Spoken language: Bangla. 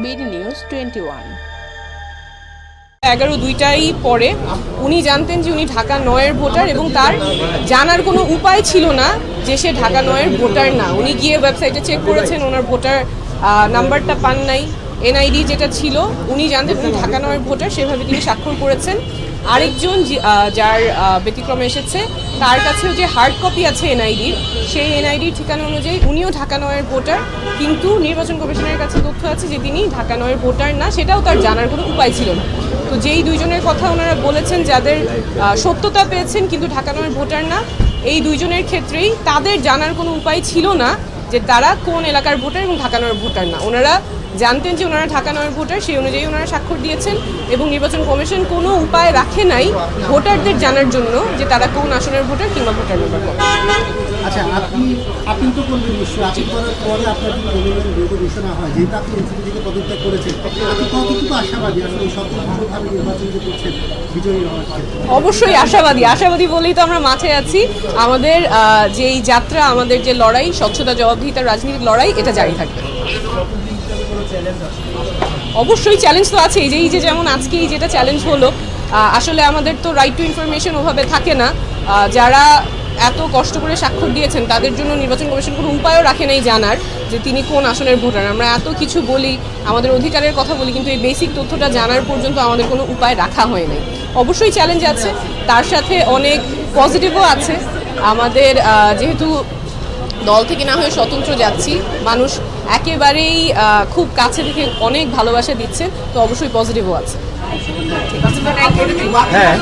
BD news 21। 11-2টাই পরে উনি জানতেন যে উনি ঢাকা 9-এর ভোটার এবং তার জানার কোনো উপায় ছিল না যে সে ঢাকা 9-এর ভোটার না। উনি গিয়ে ওয়েবসাইটে চেক করেছেন, ওনার ভোটার নাম্বারটা পান নাই, এনআইডি যেটা ছিল উনি জানতেন উনি ঢাকা 9-এর ভোটার, সেভাবে তিনি স্বাক্ষর করেছেন। আরেকজন যার ব্যতিক্রমে এসেছে তার কাছেও যে হার্ড কপি আছে এনআইডির, সেই এনআইডির ঠিকানা অনুযায়ী উনিও ঢাকা 9-এর ভোটার, কিন্তু নির্বাচন কমিশনের কাছে তথ্য আছে যে তিনি ঢাকা 9-এর ভোটার না, সেটাও তার জানার কোনো উপায় ছিল না। তো যেই দুইজনের কথা ওনারা বলেছেন যাদের সত্যতা পেয়েছেন কিন্তু ঢাকা 9-এর ভোটার না, এই দুইজনের ক্ষেত্রেই তাদের জানার কোনো উপায় ছিল না যে তারা কোন এলাকার ভোটার এবং ঢাকা 9-এর ভোটার না। ওনারা জানতেন যে ওনারা ঢাকা 9-এর ভোটার, সেই অনুযায়ী ওনারা স্বাক্ষর দিয়েছেন এবং নির্বাচন কমিশন কোনো উপায় রাখে নাই ভোটারদের জানার জন্য যে তারা কোন আসনের ভোটার কিংবা ভোটার নম্বর কত। আচ্ছা, আপনি তো করবেন নিশ্চয়ই, আপনি করার পরে আপনার যদি ঘোষণা হয় যেহেতু আপনি এনসিপি থেকে পদত্যাগ করেছেন, আপনি কতটুকু আশাবাদী আসলে স্বতন্ত্রভাবে নির্বাচন যে করছেন বিজয়ী হওয়ার ক্ষেত্রে? অবশ্যই আশাবাদী বলেই তো আমরা মাঠে আছি। আমাদের যেই যাত্রা, আমাদের যে লড়াই, স্বচ্ছতা, জবাবদিহিতার রাজনীতির লড়াই, এটা জারি থাকবে। অবশ্যই চ্যালেঞ্জ তো আছে, এই যে যেমন আজকে এই যেটা চ্যালেঞ্জ হলো, আসলে আমাদের তো রাইট টু ইনফরমেশন ওভাবে থাকে না। যারা এত কষ্ট করে স্বাক্ষর দিয়েছেন তাদের জন্য নির্বাচন কমিশন কোনো উপায়ও রাখে নাই জানার যে তিনি কোন আসনের ভোটার। আমরা এত কিছু বলি, আমাদের অধিকারের কথা বলি, কিন্তু এই বেসিক তথ্যটা জানার পর্যন্ত আমাদের কোনো উপায় রাখা হয় নাই। অবশ্যই চ্যালেঞ্জ আছে, তার সাথে অনেক পজিটিভও আছে। আমাদের যেহেতু দল থেকে না হয়ে স্বতন্ত্র যাচ্ছি, মানুষ একেবারেই খুব কাছে থেকে অনেক ভালোবাসা দিচ্ছে, তো অবশ্যই পজিটিভও আছে। হ্যাঁ